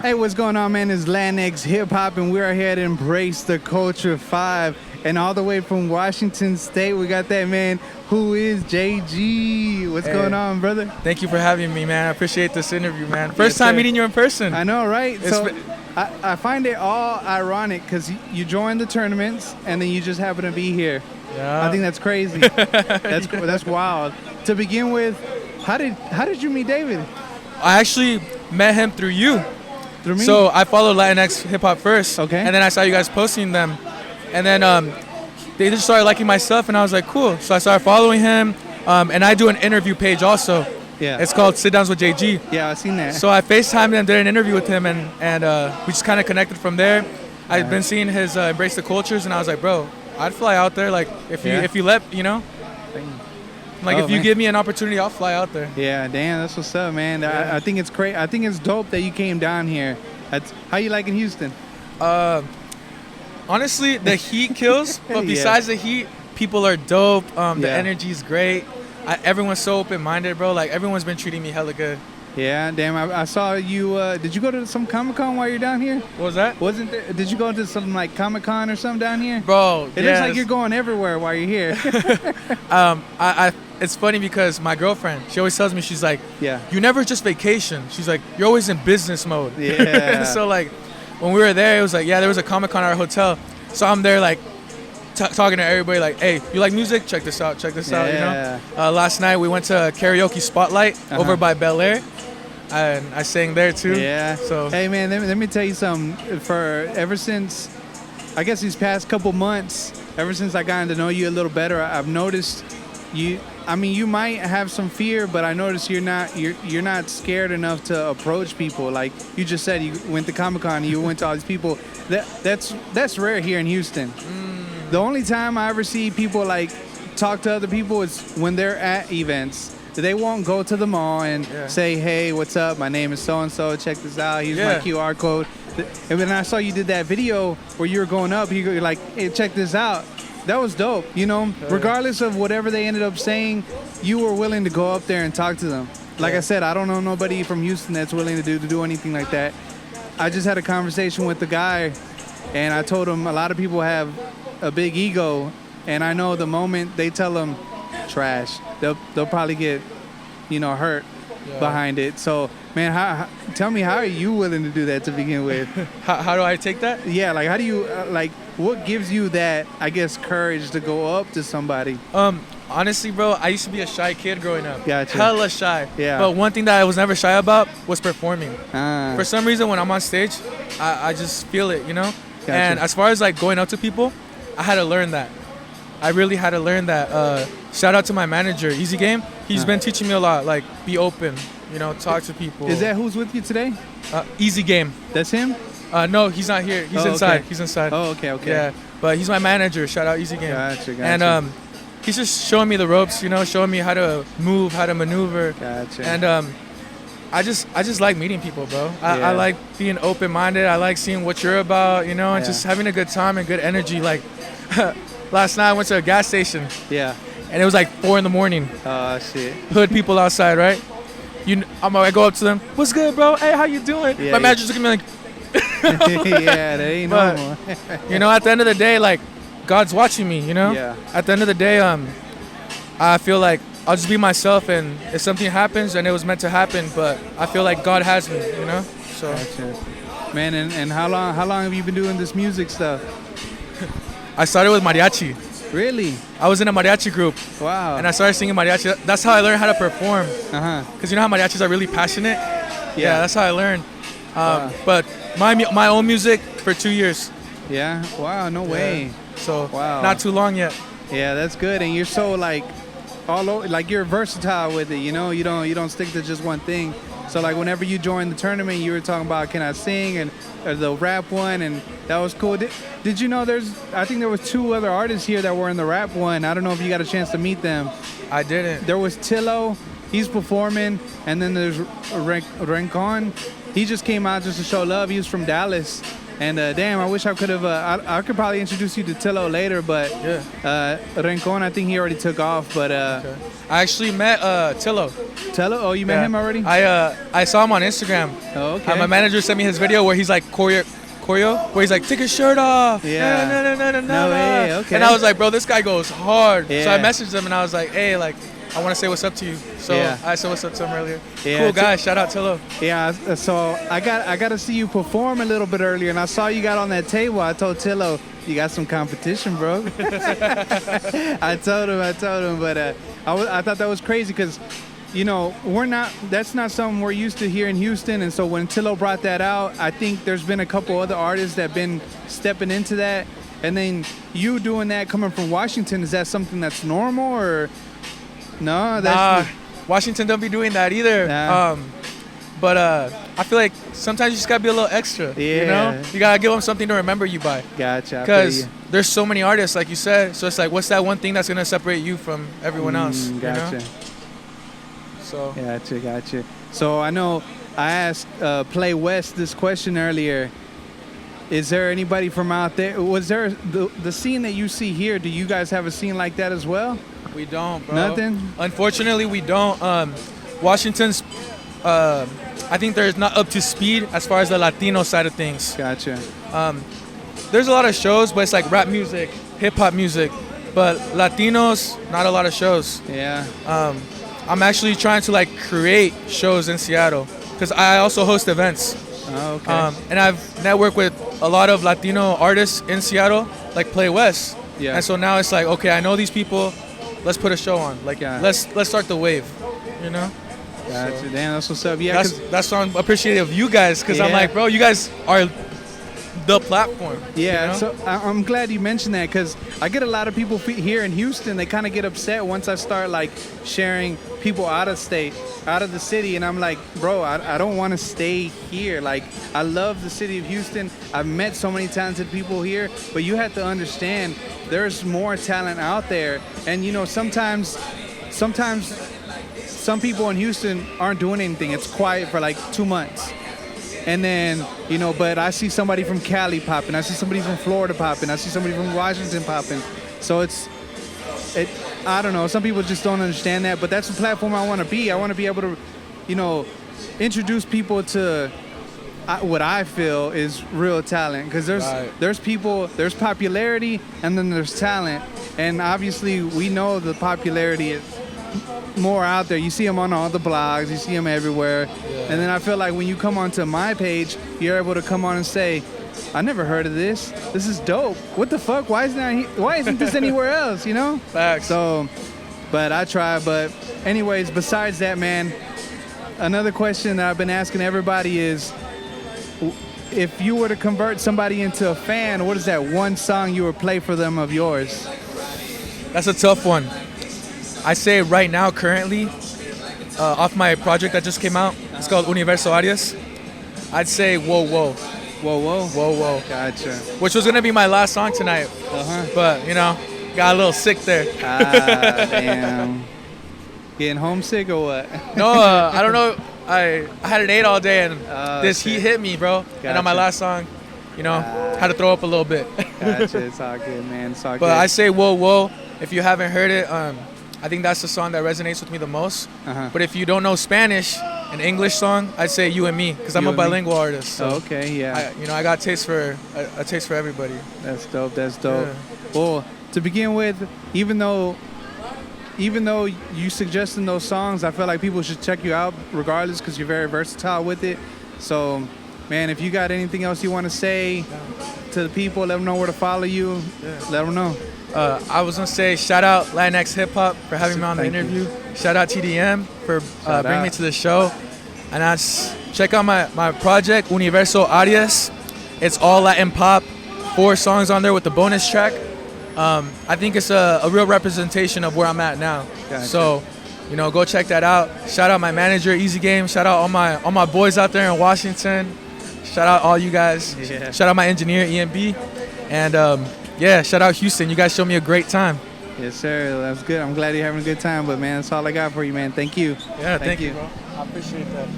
Hey, what's going on, man? It's Latinxhiphop, and we're here to embrace the culture 5. And all the way from Washington State, we got that man who is JG. What's going on, brother? Thank you for having me, man. I appreciate this interview, man. First time meeting you in person. I know, right? I find it all ironic because you joined the tournaments and then you just happen to be here. Yeah. I think that's crazy. That's wild. To begin with, how did you meet David? I actually met him through you. Through me? So I followed Latinxhiphop first. Okay. And then I saw you guys posting them. And then they just started liking my stuff, and I was like, cool. So I started following him. And I do an interview page also. Yeah. It's called Sit Downs with JG. Yeah, I've seen that. So I FaceTimed him, did an interview with him, and we just kind of connected from there. I've been seeing his Embrace the Cultures, and I was like, bro, I'd fly out there. Like, if you let, Like, if you give me an opportunity, I'll fly out there. Yeah, damn, that's what's up, man. Yeah. I think it's great. I think it's dope that you came down here. How you liking Houston? Honestly, the heat kills, but besides the heat, people are dope. The energy's great. Everyone's so open-minded, bro. Like, everyone's been treating me hella good. Yeah, damn. I saw you. Did you go to some Comic-Con while you're down here? What was that? Did you go to some like Comic-Con or something down here? Bro, it looks like you're going everywhere while you're here. It's funny because my girlfriend, she always tells me, she's like, yeah, you never just vacation. She's like, you're always in business mode. Yeah. So like, when we were there, it was like, there was a Comic-Con at our hotel. So I'm there like talking to everybody like, hey, you like music? Check this out, you know? Last night we went to Karaoke Spotlight over by Bel Air. And I sang there too. Yeah. So hey man, let me tell you something. Ever since, I guess these past couple months, ever since I gotten to know you a little better, I've noticed you. I mean, you might have some fear, but I noticed you're not scared enough to approach people. Like you just said, you went to Comic-Con, you went to all these people. That's rare here in Houston. The only time I ever see people like talk to other people is when they're at events. They won't go to the mall and say, hey, what's up? My name is so-and-so. Check this out. Here's my QR code. And when I saw you did that video where you were going up, you're like, hey, check this out. That was dope. You know, regardless of whatever they ended up saying, you were willing to go up there and talk to them. Like I said, I don't know nobody from Houston that's willing to do anything like that. I just had a conversation with the guy, and I told him a lot of people have a big ego, and I know the moment they tell them trash, they'll probably get, hurt behind it. So, man, tell me, how are you willing to do that to begin with? how do I take that? Yeah, like how do you what gives you that, I guess, courage to go up to somebody? Honestly, bro, I used to be a shy kid growing up. Gotcha. Hella shy. Yeah. But one thing that I was never shy about was performing. For some reason, when I'm on stage, I just feel it, Gotcha. And as far as like going up to people, I had to learn that. I really had to learn that. Shout out to my manager, Easy Game. He's been teaching me a lot. Like, be open, talk to people. Is that who's with you today? Easy Game. That's him? No, he's not here. He's inside. Okay. He's inside. Oh, okay. Yeah, but he's my manager. Shout out Easy Game. Gotcha. And he's just showing me the ropes, showing me how to move, how to maneuver. Gotcha. And I just like meeting people, bro. I like being open-minded. I like seeing what you're about, and just having a good time and good energy. Like last night I went to a gas station. Yeah. And it was like 4 a.m. Oh, shit. Hood people outside, right? I go up to them. What's good, bro? Hey, how you doing? Yeah, My manager's looking at me like. Yeah, that ain't normal. At the end of the day, like, God's watching me, Yeah. At the end of the day, I feel like I'll just be myself, and if something happens, and it was meant to happen, but I feel like God has me, So. Gotcha. Man, and how long have you been doing this music stuff? I started with mariachi. Really? I was in a mariachi group. Wow. And I started singing mariachi. That's how I learned how to perform. Uh-huh. Because you know how mariachis are really passionate? Yeah, that's how I learned. Wow. But my own music for 2 years. Yeah? Wow, no way. So wow. Not too long yet. Yeah, that's good. And you're so like all over, like you're versatile with it, you don't stick to just one thing. So like whenever you joined the tournament, you were talking about Can I Sing and the rap one, and that was cool. Did you know I think there was 2 other artists here that were in the rap one. I don't know if you got a chance to meet them. I didn't. There was Tillo, he's performing, and then there's Rencon. He just came out just to show love. He was from Dallas. And damn, I wish I could have. I could probably introduce you to Tillo later, but Rincon, I think he already took off. But okay. I actually met Tillo. Tillo? Oh, you met him already? I saw him on Instagram. Oh, okay. My manager sent me his video where he's like choreo, where he's like, take his shirt off. Yeah. No way. Okay. And I was like, bro, this guy goes hard. Yeah. So I messaged him and I was like, hey, like, I want to say what's up to you. So I said what's up to him earlier. Yeah, cool guy. Shout out Tillo. Yeah. So I got to see you perform a little bit earlier, and I saw you got on that table. I told Tillo, you got some competition, bro. I told him, but I thought that was crazy because, you know, that's not something we're used to here in Houston. And so when Tillo brought that out, I think there's been a couple other artists that have been stepping into that. And then you doing that coming from Washington, is that something that's normal or no? Washington don't be doing that either. Nah. But I feel like sometimes you just gotta be a little extra. Yeah. You know, you gotta give them something to remember you by. Gotcha. Because there's so many artists, like you said. So it's like, what's that one thing that's gonna separate you from everyone else? Gotcha. You know? So. Gotcha. So I know I asked Play West this question earlier. Is there anybody from out there? Was there the scene that you see here? Do you guys have a scene like that as well? We don't, bro. Nothing? Unfortunately, we don't. Washington's, I think they're not up to speed as far as the Latino side of things. Gotcha. There's a lot of shows, but it's like rap music, hip hop music. But Latinos, not a lot of shows. Yeah. I'm actually trying to like create shows in Seattle because I also host events. Oh, okay. And I've networked with a lot of Latino artists in Seattle, like Play West. Yeah. And so now it's like, okay, I know these people. Let's put a show on. Like, let's start the wave. You know. Gotcha. So, damn, that's what's up. Yeah. That's why I'm appreciative of you guys because I'm like, bro, you guys are the platform. Yeah. You know? So I'm glad you mentioned that because I get a lot of people here in Houston. They kind of get upset once I start like sharing people out of state, out of the city, and I'm like, bro, I don't want to stay here. Like, I love the city of Houston. I've met so many talented people here, but you have to understand there's more talent out there. And you know, sometimes some people in Houston aren't doing anything. It's quiet for like 2 months. And then, you know, but I see somebody from Cali popping. I see somebody from Florida popping. I see somebody from Washington popping. So I don't know. Some people just don't understand that. But that's the platform I want to be. I want to be able to, you know, introduce people to what I feel is real talent. Because there's people, there's popularity, and then there's talent. And obviously, we know the popularity is more out there. You see them on all the blogs. You see them everywhere. Yeah. And then I feel like when you come onto my page, you're able to come on and say, I never heard of this. This is dope. What the fuck? Why isn't this anywhere else? You know? Facts. So, but I try. But anyways, besides that, man, another question that I've been asking everybody is, if you were to convert somebody into a fan, what is that one song you would play for them of yours? That's a tough one. I say right now, currently, off my project that just came out, it's called Universo Arias. I'd say Whoa Whoa. Whoa Whoa? Whoa Whoa. Gotcha. Which was going to be my last song tonight. But, you know, got a little sick there. Damn. Getting homesick or what? No, I don't know. I had an 8 all day and this heat hit me, bro. Gotcha. And on my last song, you know, had to throw up a little bit. Gotcha. It's all good, man. It's all good. But I say Whoa Whoa. If you haven't heard it, I think that's the song that resonates with me the most. But if you don't know Spanish, an English song, I'd say You and Me, because I'm a bilingual artist. So okay, yeah. I got taste for a taste for everybody. That's dope. That's dope. Yeah. Well, to begin with, even though you suggesting those songs, I feel like people should check you out regardless because you're very versatile with it. So, man, if you got anything else you want to say to the people, let them know where to follow you. Let them know. I was going to say shout out Latinxhiphop for having me on the interview. Shout out TDM for bringing me to the show. And check out my project, Universo Arias. It's all Latin pop, 4 songs on there with the bonus track. I think it's a real representation of where I'm at now. Gotcha. So, you know, go check that out. Shout out my manager, Easy Game. Shout out all my boys out there in Washington. Shout out all you guys. Yeah. Shout out my engineer, EMB. And shout out Houston. You guys showed me a great time. Yes, sir. That's good. I'm glad you're having a good time. But, man, that's all I got for you, man. Thank you. Yeah, thank you, bro. I appreciate that.